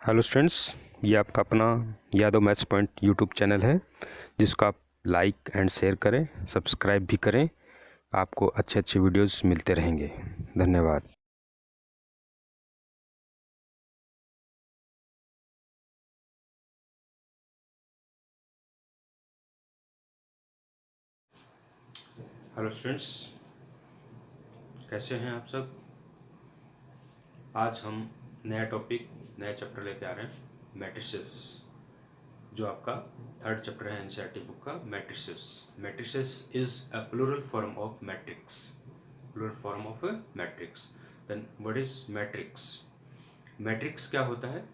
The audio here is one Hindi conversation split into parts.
हेलो स्टूडेंट्स, ये आपका अपना Yadav maths point YouTube channel है, जिसको आप लाइक एंड शेयर करें, सब्सक्राइब भी करें। आपको अच्छे अच्छे वीडियोस मिलते रहेंगे। धन्यवाद। हेलो स्टूडेंट्स, कैसे हैं आप सब। आज हम नया टॉपिक, नया चैप्टर लेके आ रहे हैं, मैट्रिसेस, जो आपका थर्ड चैप्टर है एनसीईआरटी बुक का। Matrices is a plural form of matrix. Plural form of matrix. Then what is matrix? Matrix क्या होता है?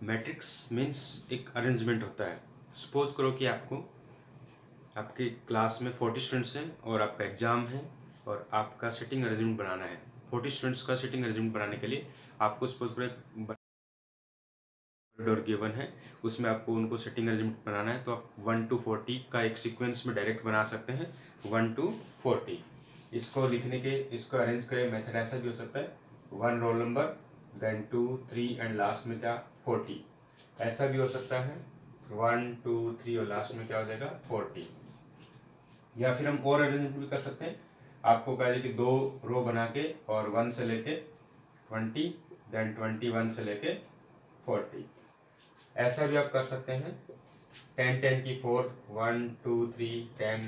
मैट्रिक्स मीन्स एक अरेंजमेंट होता है। सपोज करो कि आपकी क्लास में 40 स्टूडेंट्स हैं और आपका एग्जाम है और आपका सिटिंग अरेंजमेंट बनाना है। 40 स्टूडेंट्स का सिटिंग अरेंजमेंट बनाने के लिए आपको सपोज करो एक डोर गिवन है, उसमें आपको उनको सिटिंग अरेंजमेंट बनाना है। तो आप 1 to 40 का एक सीक्वेंस में डायरेक्ट बना सकते हैं। 1 to 40 इसको लिखने के, इसको अरेंज करे मेथड ऐसा भी हो सकता है, 1 roll number, then 2 3 and last में क्या 40। ऐसा भी हो सकता है 1 2 3 और लास्ट में क्या हो जाएगा 40। या फिर हम और अरेंजमेंट भी कर सकते हैं। आपको कहा जाए कि 2 रो बना के और 1 से लेके 20, देन 21 से लेके 40। ऐसा भी आप कर सकते हैं 10 10 की 4, 1 2 3 10,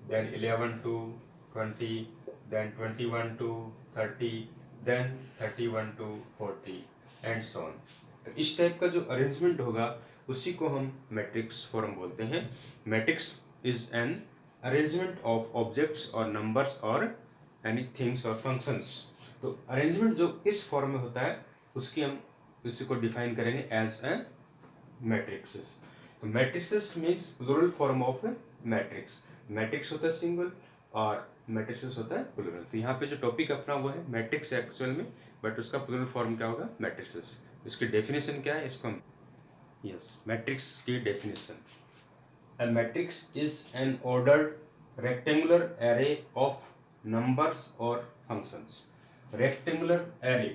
then 11 to 20, then 21 to 30, then 31 to 40 and so on. तो इस टाइप का जो अरेंजमेंट होगा उसी को हम मैट्रिक्स फॉर्म बोलते हैं। Matrix is an arrangement of objects और नंबर्स और एनी थिंग्स और फंक्शंस। तो अरेंजमेंट जो इस फॉर्म में होता है उसकी हम इसी को डिफाइन करेंगे एज ए मैट्रिक्सेस। तो matrixes means plural form of matrix. Matrix होता है सिंगल और मैट्रिक्सेस होता है प्लूरल। तो यहाँ पे जो टॉपिक अपना वो है मैट्रिक्स एक्चुअल में, बट उसका प्लूरल फॉर्म क्या होगा मैट्रिक्सेस। इसकी डेफिनेशन क्या है इसको हम, यस, मैट्रिक्स की definition, a matrix is an ordered rectangular array of numbers or functions। rectangular array,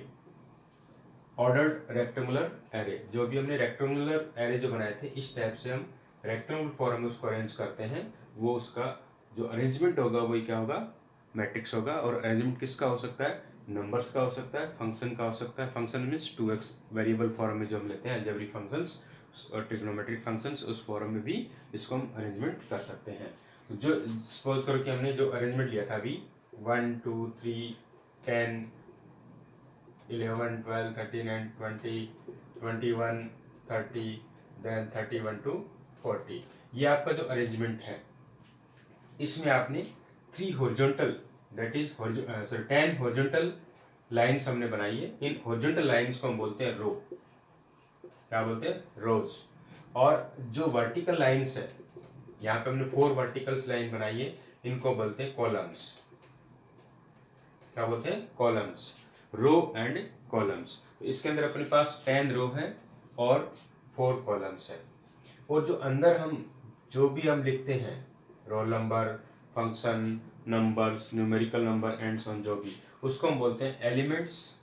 ordered rectangular array, जो भी हमने रेक्टेंगुलर एरे जो बनाए थे इस टाइप से हम रेक्टेंगुलर फॉर्म में उसको अरेंज करते हैं। वो उसका जो अरेंजमेंट होगा वही क्या होगा मैट्रिक्स होगा। और अरेंजमेंट किसका हो सकता है, नंबर्स का हो सकता है, फंक्शन का हो सकता है। Function means 2x variable form में जो हम लेते हैं अलजेब्रिक फंक्शंस और ट्रिग्नोमेट्रिक फंक्शंस, उस फॉर्म में भी इसको हम अरेंजमेंट कर सकते हैं। तो जो सपोज करो कि हमने जो अरेंजमेंट लिया था अभी 1 2 3 10 11 12 13 and 20 21 30, then 31 to 40, ये आपका जो अरेंजमेंट है इसमें आपने 3 horizontal, that is 10 horizontal lines हमने बनाई है। इन हॉरिजॉन्टल लाइंस को हम बोलते हैं रो। क्या बोलते हैं, रोज। और जो वर्टिकल लाइंस है यहाँ पे हमने 4 वर्टिकल्स लाइन बनाई है, इनको बोलते हैं कॉलम्स। क्या बोलते हैं, कॉलम्स, रो एंड कॉलम्स। इसके अंदर अपने पास 10 रो है और 4 कॉलम्स है। और जो अंदर हम जो भी हम लिखते हैं, roll number, function, numbers, numerical number and so on, जो भी, उसको हम बोलते हैं एलिमेंट्स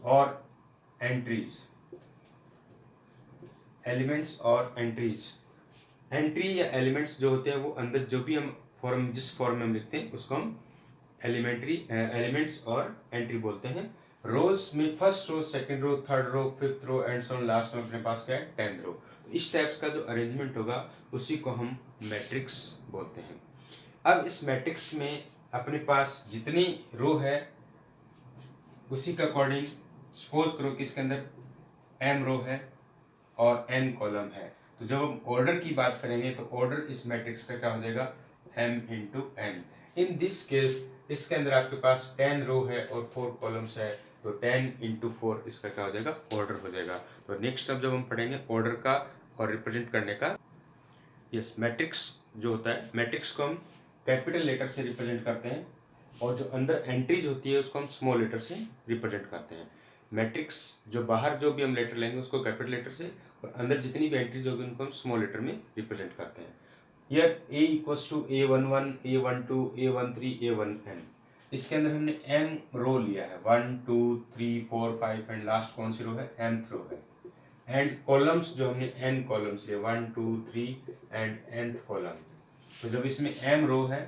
और एंट्रीज। एलिमेंट्स और एंट्रीज, एंट्री या एलिमेंट्स जो होते हैं वो अंदर जो भी हम फॉर्म, जिस फॉर्म में हम लिखते हैं उसको हम एलिमेंट्स और एंट्री बोलते हैं। रोज में first row, second row, third row, fifth row and so on, last में अपने पास क्या है 10th रो। तो इस टाइप्स का जो अरेंजमेंट होगा उसी को हम मैट्रिक्स बोलते हैं। अब इस मैट्रिक्स में अपने पास जितनी रो है उसी के अकॉर्डिंग सपोज करो कि इसके अंदर m रो है और n कॉलम है। तो जब हम ऑर्डर की बात करेंगे तो ऑर्डर इस मैट्रिक्स का क्या हो जाएगा m into n। In this case इसके अंदर आपके पास 10 रो है और 4 कॉलम्स है, तो 10 इंटू 4 इसका क्या हो जाएगा ऑर्डर हो जाएगा। तो नेक्स्ट अब जब हम पढ़ेंगे ऑर्डर का और रिप्रेजेंट करने का, यस, मैट्रिक्स जो होता है, मैट्रिक्स को हम कैपिटल लेटर से रिप्रेजेंट करते हैं और जो अंदर एंट्रीज होती है उसको हम स्मॉल लेटर से रिप्रेजेंट करते हैं। मैट्रिक्स जो बाहर जो भी हम लेटर लेंगे उसको कैपिटल लेटर से, और अंदर जितनी भी एंट्रीज होगी उनको हम स्मॉल लेटर में रिप्रेजेंट करते हैं। Here A equals to A11, A12, A13, A1n। इसके अंदर हमने m रो लिया है, 1 2 3 4 5 एंड लास्ट कौन सी रो है, mth रो है। एंड कॉलम्स जो हमने n कॉलम्स लिए 1 2 3 एंड nth कॉलम। तो जब इसमें m रो है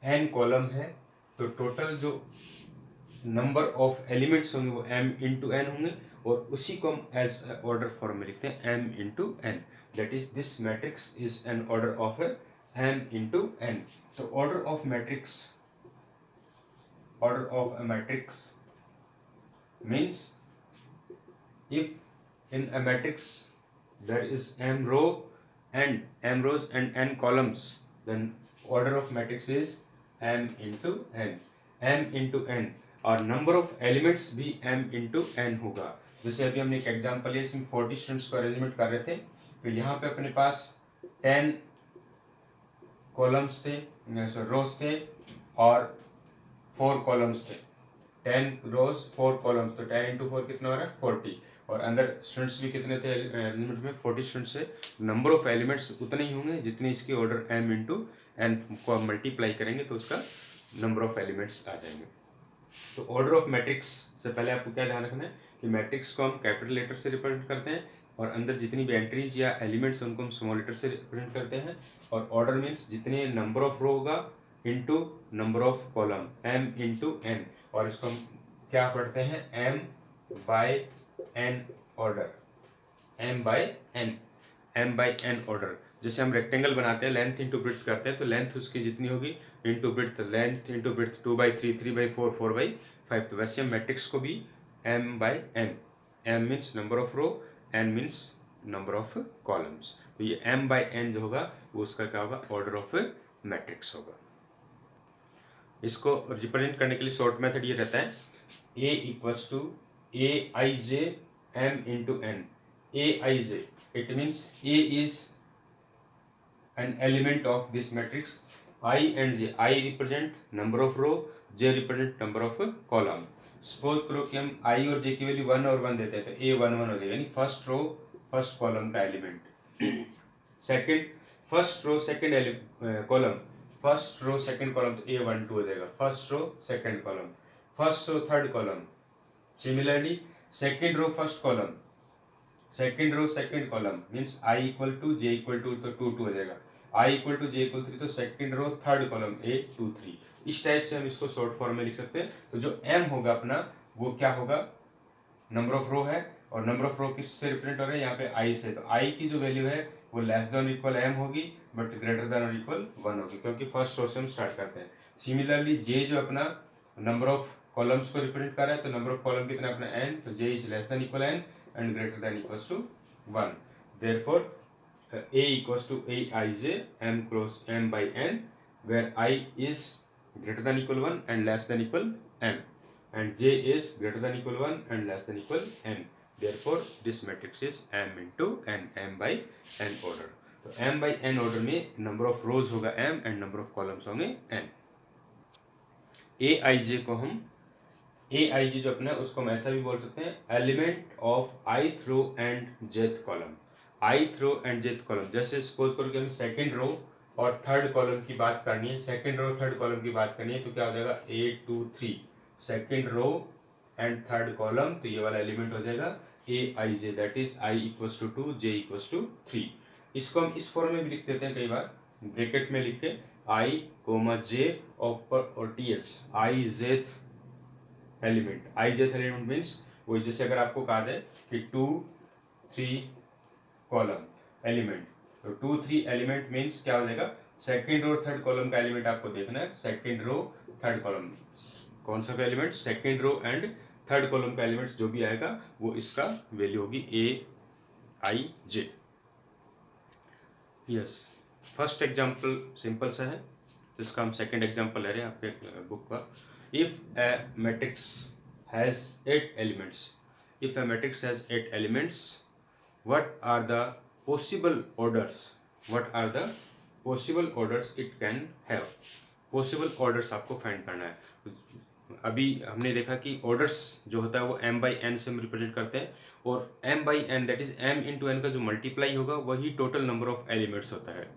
n कॉलम है तो टोटल जो नंबर ऑफ एलिमेंट्स होंगे वो m इंटू n होंगे, और उसी को हम एज ऑर्डर फॉर्म में लिखते हैं m into n। That is this matrix is an order of m into n। तो order of matrix, order of a matrix means if in a matrix there is m row and m rows and n columns, then order of matrix is m into n, m into n, और नंबर ऑफ एलिमेंट्स भी m into n होगा। जैसे अभी हमने एक एग्जांपल लिया, इसमें 40 स्टूडेंट्स को अरेंजमेंट कर रहे थे, तो यहाँ पे अपने पास 10 कॉलम्स थे, रोज थे, और 4 कॉलम्स थे। 10 रोज 4 कॉलम्स, तो 10 इंटू 4 कितना हो रहा है, 40, और अंदर स्टूडेंट्स भी कितने थे एलिमेंट में, 40 स्टूडेंट्स है। नंबर ऑफ एलिमेंट्स उतने ही होंगे जितने इसके ऑर्डर m इंटू n को आप मल्टीप्लाई करेंगे तो उसका नंबर ऑफ एलिमेंट्स आ जाएंगे। तो ऑर्डर ऑफ मैट्रिक्स से पहले आपको क्या ध्यान रखना है कि मैट्रिक्स को हम कैपिटल लेटर से रिप्रेजेंट करते हैं, और अंदर जितनी भी एंट्रीज या एलिमेंट्स उनको हम स्मॉल लेटर से रिप्रेजेंट करते हैं, और ऑर्डर मीन्स जितने नंबर ऑफ रो होगा into number of column, m into n, और इसको हम क्या पढ़ते हैं, m by n order, m by n order. जैसे हम रेक्टेंगल बनाते हैं, लेंथ इंटू ब्रेड्थ करते हैं, तो लेंथ उसकी जितनी होगी into breadth, length into breadth 2/3 3/4 4/5। तो वैसे हम मैट्रिक्स को भी m by n, m means number of row, n means number of columns. तो ये m बाय n जो होगा वो उसका क्या होगा, ऑर्डर ऑफ मैट्रिक्स होगा। इसको रिप्रेजेंट करने के लिए शॉर्ट मेथड ये रहता है, a equals to a i j m into n। a i j it means a is an element of this matrix, I and j, I represent number of row, j represent number of column। Suppose करो कि हम I और j की वैल्यू 1 और 1 देते हैं, तो a 1 1 हो जाएगा, यानी फर्स्ट रो फर्स्ट कॉलम का element, second first row second column, first row second column, तो a 1 2 हो जाएगा, first row second column, first row third column. Similarly second row first column, second row second column means I equal to j equal to, तो 2 2 हो जाएगा, I equal to j equal 3, तो second row third column a 2 3। इस टाइप से हम इसको शॉर्ट फॉर्म में लिख सकते हैं। तो जो m होगा अपना वो क्या होगा, नंबर ऑफ रो है, और नंबर ऑफ रो किससे रिप्रेजेंट हो रहा है, यहाँ पे I से, तो I की जो वैल्यू है वो लेस देन इक्वल m होगी, बट ग्रेटर देन और इक्वल 1 होगी, क्योंकि फर्स्ट रो से हम स्टार्ट करते हैं। सिमिलरली j जो अपना नंबर ऑफ कॉलम्स को रिप्रेजेंट कर रहा है, तो नंबर ऑफ कॉलम कितना अपना n, तो j is less than equal n and greater than equals to 1। Therefore, a equals to aij m cross m by n, where I is greater than equal 1 and less than equal m, and j is greater than equal 1 and less than equal n। Therefore, this matrix is m into n, m by n order। तो m by n order में number of rows होगा m and number of columns होंगे n। aij को हम aij जो अपना है उसको हम ऐसा भी बोल सकते हैं, element of ith row and jth column, ith row and jth column. जैसे सपोज करो कि हमें सेकंड रो और थर्ड कॉलम की बात करनी है, सेकंड रो थर्ड कॉलम की बात करनी है, तो क्या हो जाएगा, 8 2 3 second row and third column, तो ये वाला एलिमेंट हो जाएगा aij, that is I equals to 2 j equals to 3। इसको हम इस फॉर्म में भी लिख देते हैं, कई बार ब्रैकेट में लिख के I j और th, I jth एलिमेंट, आई जेथ एलिमेंट मीन्स वही, जैसे अगर आपको कहा जाए कि 2 3 कॉलम एलिमेंट, तो 2 3 एलिमेंट मीन्स क्या हो जाएगा, सेकंड रो थर्ड कॉलम का एलिमेंट आपको देखना है, सेकंड रो थर्ड कॉलम, कौन सा element, second row and third column का एलिमेंट्स जो भी आएगा वो इसका वैल्यू होगी a i j। Yes, first example simple सा है, जिसका हम सेकंड एग्जांपल ले रहे हैं आपके बुक का। If a matrix has 8 elements, if a matrix has 8 elements, what are the possible orders? What are the possible orders it can have? Possible orders आपको फाइंड करना है। अभी हमने देखा कि orders जो होता है वो m by n से हम रिप्रेजेंट करते हैं, और m by n that is m into n का जो मल्टीप्लाई होगा वही टोटल नंबर ऑफ एलिमेंट्स होता है।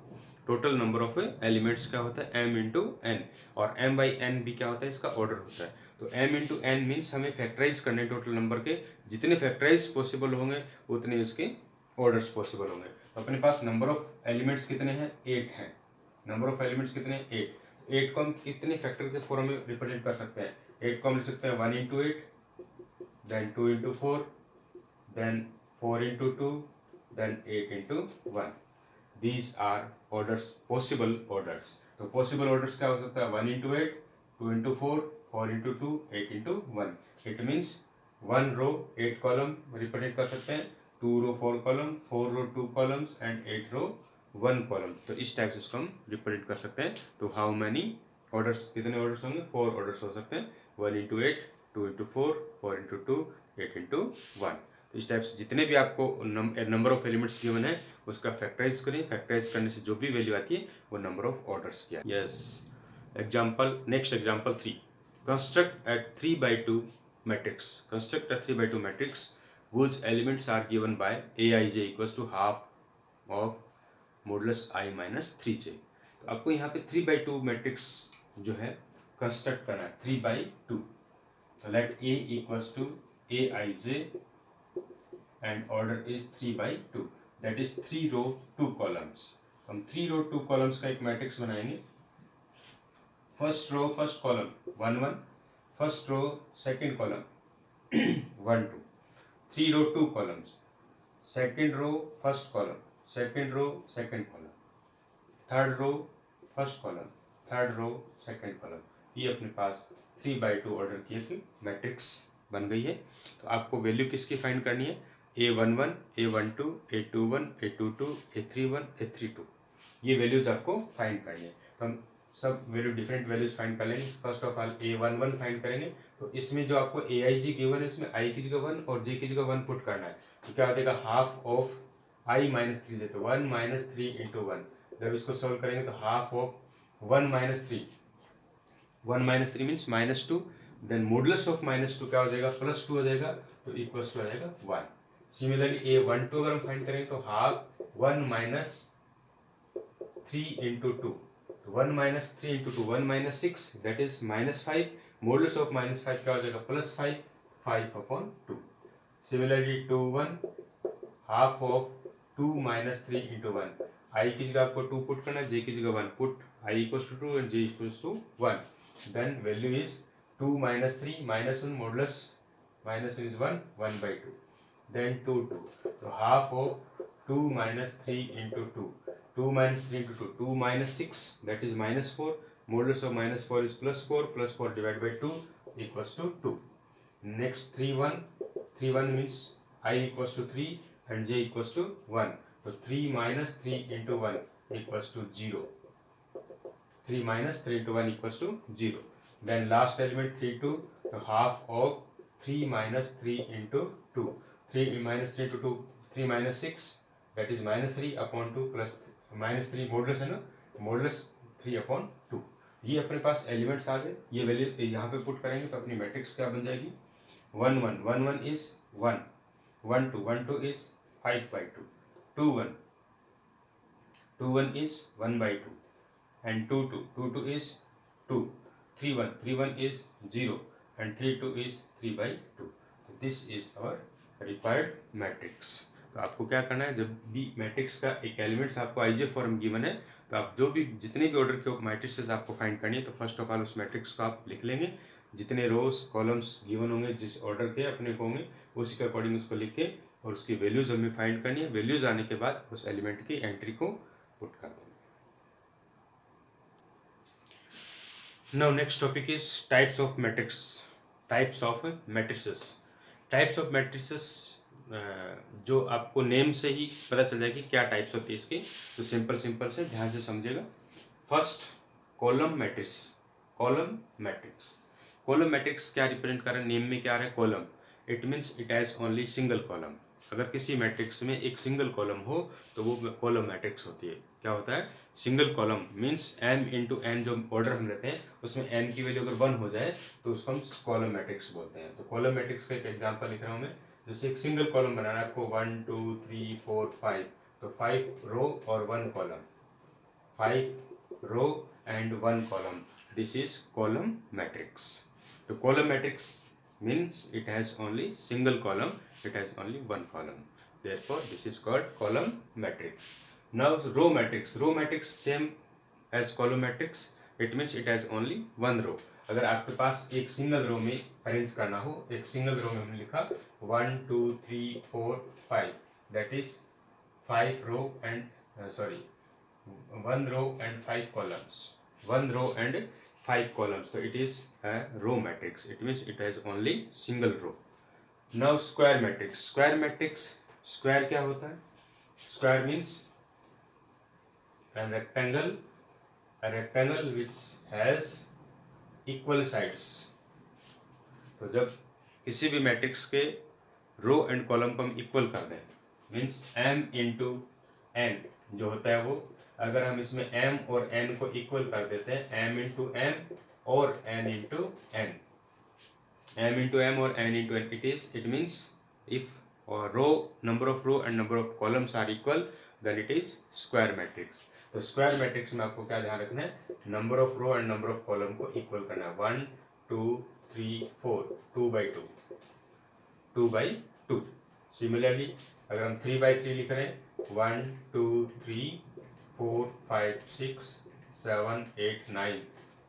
टोटल नंबर ऑफ एलिमेंट्स क्या होता है m इंटू एन, और m बाई n भी क्या होता है, इसका ऑर्डर होता है। तो m इंटू एन मीन्स हमें फैक्टराइज करने टोटल नंबर के, जितने फैक्टराइज पॉसिबल होंगे उतने उसके ऑर्डर्स पॉसिबल होंगे। तो अपने पास नंबर ऑफ एलिमेंट्स कितने हैं, 8 हैं। नंबर ऑफ एलिमेंट्स कितने हैं, 8। 8 को हम कितने फैक्टर के फॉर्म में रिप्रेजेंट कर सकते हैं, 8 को हम लिख सकते हैं 1 into 8, then 2 into 4, then 4 into 2, then 8 into 1. These are orders, possible orders. तो possible orders क्या हो सकता है, 1 into 8, 2 into 4, 4 into 2, 8 into 1. It means 1 row 8 column represent कर सकते हैं, 2 row 4 column, 4 row 2 columns and 8 row 1 column. तो इस टाइप से इसको हम रिप्रेजेंट कर सकते हैं। तो हाउ मैनी ऑर्डर्स, कितने ऑर्डर्स होंगे, 4 ऑर्डर्स हो सकते हैं, 1 into 8, 2 into 4, 4 into 2, 8 into 1। तो इस टाइप से जितने भी आपको नंबर ऑफ एलिमेंट्स गिवन है उसका फैक्टराइज करें, फैक्टराइज करने से जो भी वैल्यू आती है वो नंबर ऑफ ऑर्डर्स किया। Yes, example, next example 3, construct a 3/2 matrix. Construct a 3/2 matrix whose elements are given by aij equals to half of modulus i minus 3j। तो आपको यहाँ पे 3/2 मैट्रिक्स जो है कंस्ट्रक्ट करना है, 3/2। Let a equals to aij and order is 3/2, that is 3 row 2 columns। हम 3 row 2 columns का एक मैट्रिक्स बनाएंगे। First row first column 1 1, first row second column 1 2, 3 row 2 columns, second row first column, second row second column, third row first column, third row second column. ये अपने पास 3/2 ऑर्डर की एक मैट्रिक्स बन गई है। तो आपको वैल्यू किसकी फाइंड करनी है, A11, A12, A21, A22, A31, A32, ये वैल्यूज आपको फाइंड करनी है। तो हम सब वैल्यू डिफरेंट वैल्यूज फाइंड कर लेंगे। First of all A11 find करेंगे। तो इसमें जो आपको AIG गिवन है इसमें I की जगह 1 और J की जगह 1 पुट करना है। तो क्या हो जाएगा, हाफ ऑफ I minus 3 तो 1 minus 3 into 1। जब इसको सोल्व करेंगे तो half of 1 minus 3, 1 minus 3 means -2, then modulus of -2 क्या हो जाएगा, +2 हो जाएगा, तो इक्वल्स टू आ जाएगा 1। सिमिलरली A12 अगर हम फाइंड करें तो हाफ 1 minus 3 into 2, तो 1 minus 3 into 2, 1 minus 6 that is -5, modulus of -5 क्या हो जाएगा, +5, 5/2। Similarly 2 1, half of 2 minus 3 into 1, I की जगह आपको 2 पुट करना है, J की जगह 1 put, I equals to 2 and J equals to 1, then value is 2 minus 3 minus 1 modulus minus 1 is 1/2, then 2 2, so half of 2 minus 3 into 2, 2 minus 3 into 2, 2 minus 6 that is -4, modulus of -4 is +4, +4 divided by 2 equals to 2। next 3 1, 3 1 means I equals to 3 and J equals to 1, so 3 minus 3 into 1 equals to 0, 3 minus 3 into 1 equals to 0, then last element 3 2, so half of 3 minus 3 into 2, 3 minus 3 into 2, 3 minus 6 that is -3/2 plus -3 modulus है ना, मॉडुलस 3/2। ये अपने पास एलिमेंट्स आ गए, ये वैल्यू यहाँ पे पुट करेंगे तो अपनी मैट्रिक्स क्या बन जाएगी, 1 1, 1 1 is 1, 1 2, 1 2 is 5/2, 2 1, 2 1 is 1/2 and 2 2, 2 2 is 2, 3 1, 3 1 is 0 and 3 2 is 3/2। तो this is our required matrix. तो आपको क्या करना है, जब भी मैट्रिक्स का एक एलिमेंट्स आपको आईजे फॉर्म गिवन है तो आप जो भी जितने भी ऑर्डर के मैट्रिक्सेस आपको फाइंड करनी है तो फर्स्ट ऑफ ऑल उस मैट्रिक्स को आप लिख लेंगे, जितने रोज कॉलम्स गिवन होंगे जिस ऑर्डर के अपने को होंगे उसी के अकॉर्डिंग उसको लिख के और उसकी वैल्यूज हमें फाइंड करनी है। वैल्यूज आने के बाद उस एलिमेंट की एंट्री को पुट कर देंगे। Now next topic is types of matrix, types of matrices। types of matrices जो आपको नेम से ही पता चल जाएगी क्या टाइप्स होती है इसकी। तो सिंपल से ध्यान से समझेगा। First column matrix, column matrix, column matrix क्या रिप्रेजेंट कर रहा है, नेम में क्या आ रहा है, column, it means it has only single column. अगर किसी मैट्रिक्स में एक सिंगल कॉलम हो तो वो कॉलम मैट्रिक्स होती है। क्या होता है, single column means m into n जो ऑर्डर हम लेते हैं उसमें n की वैल्यू अगर 1 हो जाए तो उसको हम कॉलम मैट्रिक्स बोलते हैं। तो कॉलम मैट्रिक्स का एक एग्जांपल लिख रहा हूँ मैं। जैसे एक सिंगल कॉलम बनाना है आपको 1 2 3 4 5, तो 5 रो और 1 column, 5 row and 1 column. This is column matrix. So column matrix means it has only single column, it has only one column. Therefore this is called column matrix. Now row matrix. Row matrix same as column matrix. It means it has only one row. अगर आपके पास एक सिंगल रो में अरेंज करना हो, एक सिंगल रो में हमने लिखा 1 2 3 4 5, that is 5 row and 1 row and 5 columns. 1 row and 5 columns. So it is a row matrix. It means it has only single row. Now square matrix. Square matrix. Square क्या होता है? Square means a rectangle which has equal sides. तो जब किसी भी मैट्रिक्स के रो एंड कॉलम को हम इक्वल कर दें, मीन्स m इंटू n जो होता है वो, अगर हम इसमें m और n को इक्वल कर देते हैं, m इंटू m और n into n, m into m और n into n, it means if number of row and number of columns are equal, then it is square matrix. तो स्क्वायर मैट्रिक्स में आपको क्या ध्यान रखना है? Number of row and number of column को इक्वल करना है. 1 2 3 4, 2 by 2. सिमिलरली अगर हम 3 by 3 लिख रहे हैं, 1 2 3 4 5 6 7 8 9,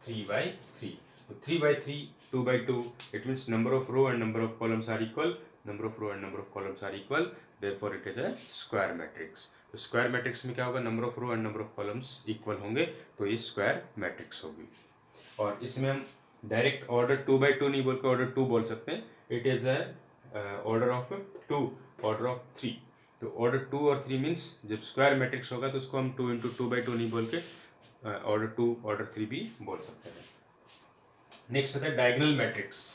3 by 3. तो 3 by 3, 2 by 2, it means number of row and number of columns are equal. Number of row and number of columns are equal. Therefore it is a square matrix. तो स्क्वायर मैट्रिक्स में क्या होगा? Number of row and number of columns equal होंगे, तो ये स्क्वायर मैट्रिक्स होगी. और इसमें हम डायरेक्ट ऑर्डर 2 by 2 नहीं बोल के ऑर्डर 2 बोल सकते हैं. It is a order of 2, order of 3. तो ऑर्डर 2 और 3 मीन्स जब स्क्वायर मैट्रिक्स होगा तो उसको हम 2 इंटू 2 by 2 नहीं बोल के ऑर्डर 2, ऑर्डर 3 भी बोल सकते हैं. नेक्स्ट होता है diagonal matrix.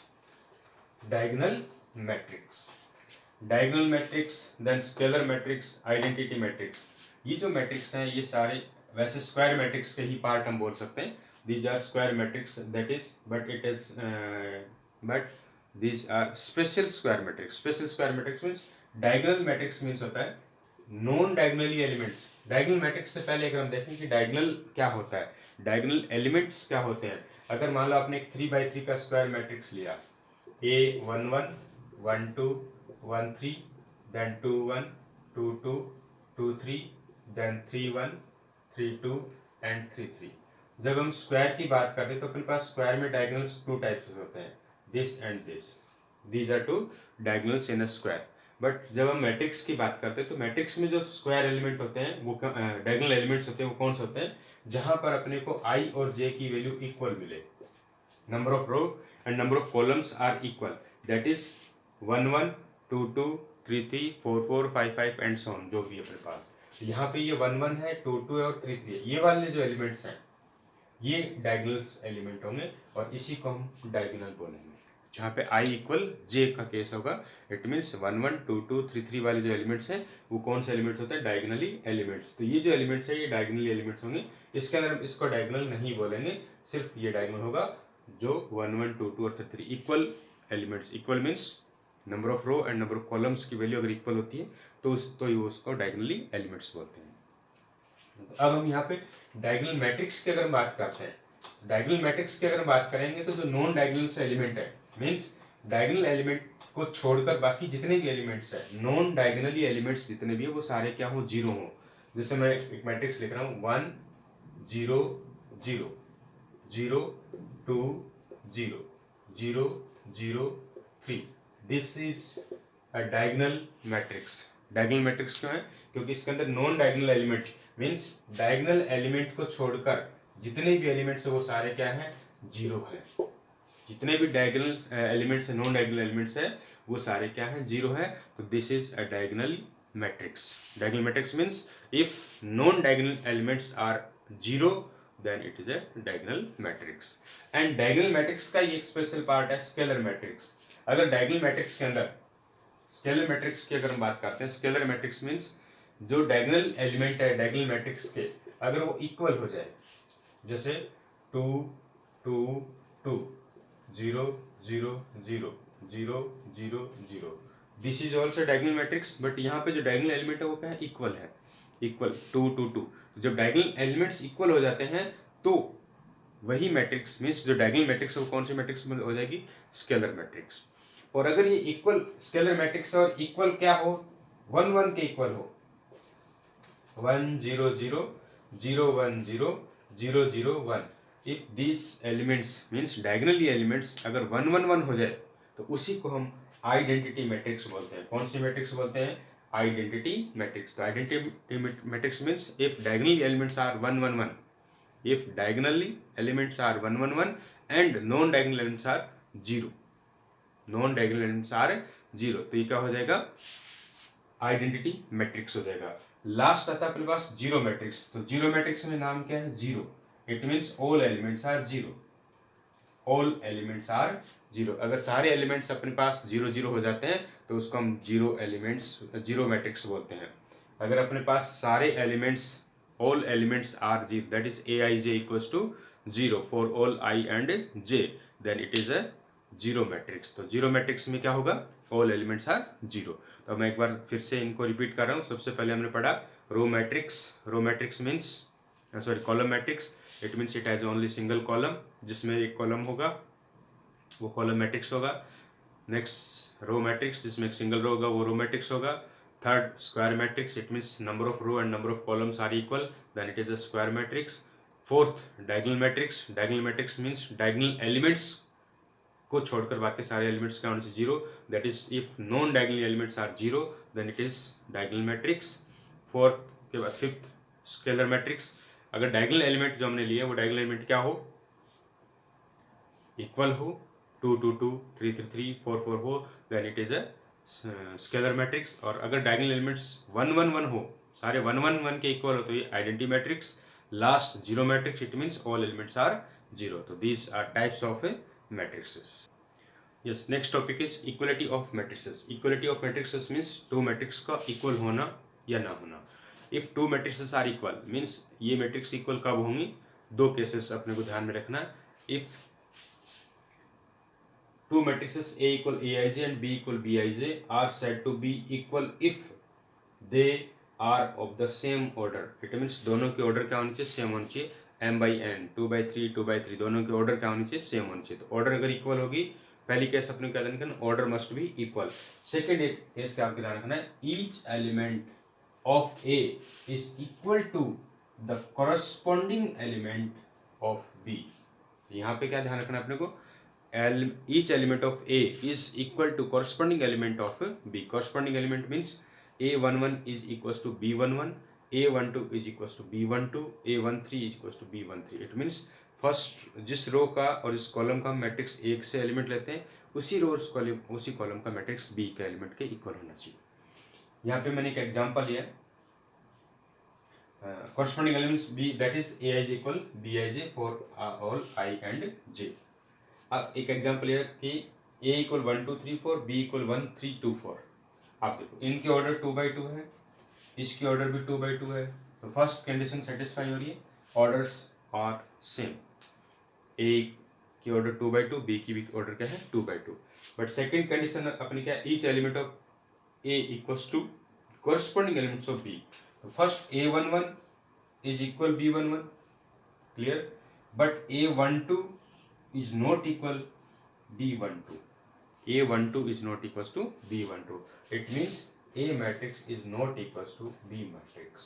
Diagonal matrix, diagonal matrix, then scalar matrix, identity matrix. ये जो मैट्रिक्स हैं ये सारे वैसे स्क्वायर मैट्रिक्स के ही पार्ट हम बोल सकते हैं. These are square matrix, that is but these are special square matrix. Special square matrix means diagonal matrix means होता है non diagonally elements. Diagonal matrix से पहले अगर हम देखें कि डायगोनल क्या होता है, डायगोनल एलिमेंट्स क्या होते हैं. अगर मान लो आपने एक 3 by 3 का स्क्वायर मैट्रिक्स लिया, A 1 1 1 2 1 3, then 2 1 2 2 2 3, then 3 1 3 2 and 3 3. जब हम स्क्वायर की बात करते हैं तो अपने पास स्क्वायर में डायगोनल्स 2 टाइप्स होते हैं, this and this. These are 2 diagonals in a square. But जब हम मैट्रिक्स की बात करते हैं तो मैट्रिक्स में जो स्क्वायर एलिमेंट होते हैं वो डायगोनल एलिमेंट्स होते हैं, वो कौन से होते हैं? जहां पर अपने को i और j की वैल्यू इक्वल मिले. Number of row and number of columns are equal, that is 1 1 2 2 3 3 4 4 5 5 and so on, जो भी अपने पास. यहाँ पे ये 1 1 है, 2 2 है और 3 3 है. ये वाले जो एलिमेंट्स हैं ये डायगोनल्स एलिमेंट होंगे और इसी को हम डायगोनल बोलेंगे. जहाँ पे i इक्वल j का केस होगा, इट मीन्स 1 1 2 2 3 3 वाले जो एलिमेंट्स हैं वो कौन से एलिमेंट्स होते हैं? Diagonally elements. तो ये जो एलिमेंट्स है ये डायगोनली एलिमेंट्स होंगे. इसके अंदर हम इसको डायगोनल नहीं बोलेंगे, सिर्फ ये डायगोनल होगा जो 1 1 2 2 और 3 3 equal elements. Equal means number of row and number of columns की वैल्यू अगर इक्वल होती है तो ये उसको डायगोनली एलिमेंट्स बोलते हैं. अब हम यहाँ पे डायगोनल मैट्रिक्स की अगर बात करते हैं, डायगोनल मैट्रिक्स की अगर बात करेंगे तो जो नॉन डायगोनल एलिमेंट है, मीन्स डायगोनल एलिमेंट को छोड़कर बाकी जितने भी एलिमेंट्स है, नॉन डायगोनली एलिमेंट्स जितने भी है वो सारे क्या हो? जीरो हो. जैसे मैं एक मैट्रिक्स लिख रहा हूँ 1 0 0 0 2 0 0 0 3. This is a diagonal matrix. Diagonal matrix क्यों है? क्योंकि इसके अंदर non diagonal element means diagonal element को छोड़कर जितने भी एलिमेंट्स है वो सारे क्या हैं? जीरो है. जितने भी डायगोनल एलिमेंट्स है, नॉन डायगोनल एलिमेंट्स है, वो सारे क्या हैं? जीरो है. तो this is a diagonal matrix. Diagonal matrix means if non diagonal elements are zero then it is a diagonal matrix. and diagonal matrix का ये एक स्पेशल पार्ट है स्केलर मैट्रिक्स. अगर diagonal matrix के अंदर स्केलर मैट्रिक्स की अगर हम बात करते हैं, स्केलर मैट्रिक्स मीन्स जो डायगोनल एलिमेंट है डायगोनल मैट्रिक्स के अगर वो इक्वल हो जाए, जैसे 2 2 2 0 0 0 0 0 0, this is also diagonal matrix. But यहाँ पे जो डायगोनल एलिमेंट है वो क्या है? इक्वल है, इक्वल 2 2 2. तो जब डायगोनल एलिमेंट्स इक्वल हो जाते हैं तो वही मैट्रिक्स मीन्स जो डायगोनल मैट्रिक्स है वो कौन सी मैट्रिक्स में हो जाएगी, स्केलर मैट्रिक्स। और अगर ये इक्वल स्केलर मैट्रिक्स और इक्वल क्या हो, 1 1 के इक्वल हो, 1 0 0 0 1 0 0 0 1, if this elements means diagonally elements अगर 1 1 1 हो जाए तो उसी को हम आइडेंटिटी मैट्रिक्स बोलते हैं। कौन सी मैट्रिक्स बोलते हैं, आइडेंटिटी मैट्रिक्स। तो identity matrix means if diagonally elements are 1 1 1, if diagonally elements are 1 1 1 and non diagonal elements are 0, non diagonal elements are 0, तो ये क्या हो जाएगा, आइडेंटिटी मैट्रिक्स हो जाएगा। लास्ट आता है अपने पास जीरो मैट्रिक्स। तो जीरो मैट्रिक्स में नाम क्या है, zero. It means all elements are zero, all elements are zero. अगर सारे एलिमेंट्स अपने पास जीरो जीरो हो जाते हैं तो उसको हम जीरो एलिमेंट्स, जीरो मैट्रिक्स बोलते हैं। अगर अपने पास सारे elements, all elements are zero, that is aij equals to 0 for all I and j, then it is a zero matrix। तो जीरो मैट्रिक्स में क्या होगा, all elements are zero। तो मैं एक बार फिर से इनको रिपीट कर रहा हूँ। सबसे पहले हमने पढ़ा row matrix. Row matrix means sorry column matrix, it means it has only single column, जिसमें एक कॉलम होगा वो कॉलम मैट्रिक्स होगा। नेक्स्ट रो मैट्रिक्स, जिसमें एक सिंगल रो होगा वो रो मैट्रिक्स होगा। Third square matrix, it means number of row and number of columns are equal, then it is a square matrix. Fourth diagonal matrix, diagonal matrix means diagonal elements को छोड़कर बाकी सारे एलिमेंट्स का होने से zero, that is if non diagonal elements are zero then it is diagonal matrix. Fourth के बाद फिफ्थ स्केलर मैट्रिक्स, अगर डायगोनल एलिमेंट जो हमने लिए वो डायगोनल एलिमेंट क्या हो, इक्वल हो, 2 2 2 3 3 3 4 4 हो, then it is a scalar matrix. और अगर डायगोनल एलिमेंट्स 1 1 1 हो, सारे 1 1 1 के इक्वल हो तो ये identity matrix. Last zero matrix, it means all elements are zero. तो these are types of matrixes. Yes, next topic is equality of matrices. Equality of matrixes means two matrix का इक्वल होना या ना होना। If two matrices are equal means ये मैट्रिक्स इक्वल कब होंगी, दो केसेस अपने को ध्यान में रखना है। If two matrices A equal Aij and B equal Bij are said to be equal if they are of the same order। It means दोनों के ऑर्डर क्या होनी चाहिए, सेम होनी चाहिए। m/n 2/3 2/3 दोनों के ऑर्डर क्या होनी चाहिए, सेम होनी चाहिए। तो ऑर्डर अगर इक्वल होगी, पहली केस अपने क्या ध्यान रखना, order must be equal. Second case का आपको ध्यान रखना है, each element of A is equal to the corresponding element of B। यहाँ पे क्या ध्यान रखना है अपने को, each element of A is equal to corresponding element of B। corresponding element means A11 is equals to B11, A12 is equals to B12, A13 is equals to B13। it means first जिस रो का और इस कॉलम का मैट्रिक्स एक से एलिमेंट लेते हैं, उसी रो उसी कॉलम का मैट्रिक्स B के एलिमेंट के इक्वल होना चाहिए। यहाँ पे मैंने एक एग्जांपल लिया, corresponding elements B, that is Aij equal Bij for all I and J। अब एक एग्जाम्पल है कि A इक्वल 1 2 3 4, B इक्वल 1 3 2 4। आप देखो इनके ऑर्डर 2/2 है, इसकी ऑर्डर भी 2/2 है। तो फर्स्ट कंडीशन सेटिस्फाई हो रही है, ऑर्डर्स आर सेम। A की ऑर्डर 2/2, B की भी ऑर्डर क्या है 2/2। बट सेकंड कंडीशन अपनी क्या है, each element of A equals to corresponding elements of B। तो first A11 is equal B11, clear, but A12 is not equal B12, A12 is not equals to B12। it means A matrix is not equals to B matrix।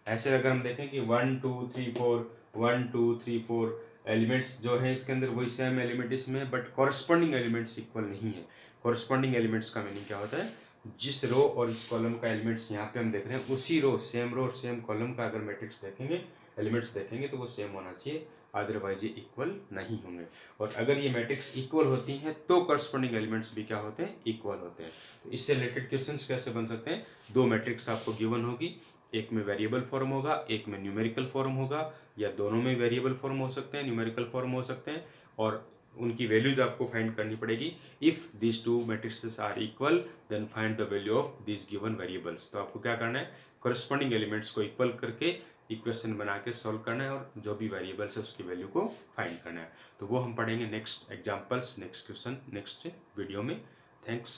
ऐसे अगर हम देखें कि 1 2 3 4 1 2 3 4 एलिमेंट्स जो है इसके अंदर वही सेम एलिमेंट इसमें, बट कॉरस्पॉन्डिंग एलिमेंट्स इक्वल नहीं है। कॉरस्पॉन्डिंग एलिमेंट्स का मीनिंग क्या होता है, जिस रो और इस कॉलम का एलिमेंट्स यहाँ पे हम देख रहे हैं, उसी रो और सेम कॉलम का अगर मैट्रिक्स देखेंगे, एलिमेंट्स देखेंगे तो वो सेम होना चाहिए, अदरवाइज ये इक्वल नहीं होंगे। और अगर ये मैट्रिक्स इक्वल होती हैं तो करस्पॉन्डिंग एलिमेंट्स भी क्या होते हैं, इक्वल होते हैं। तो इससे रिलेटेड क्वेश्चंस कैसे बन सकते हैं, दो मैट्रिक्स आपको गिवन होगी, एक में वेरिएबल फॉर्म होगा, एक में न्यूमेरिकल फॉर्म होगा, या दोनों में वेरिएबल फॉर्म हो सकते हैं, न्यूमेरिकल फॉर्म हो सकते हैं, और उनकी वैल्यूज आपको फाइंड करनी पड़ेगी। If this two matrixes are equal then find the value of this given variables. तो आपको क्या करना है, करस्पॉन्डिंग एलिमेंट्स को इक्वल करके इक्वेशन बना के सॉल्व करना है, और जो भी वेरिएबल्स है उसकी वैल्यू को फाइंड करना है। तो वो हम पढ़ेंगे next examples, next question, next video में। थैंक्स।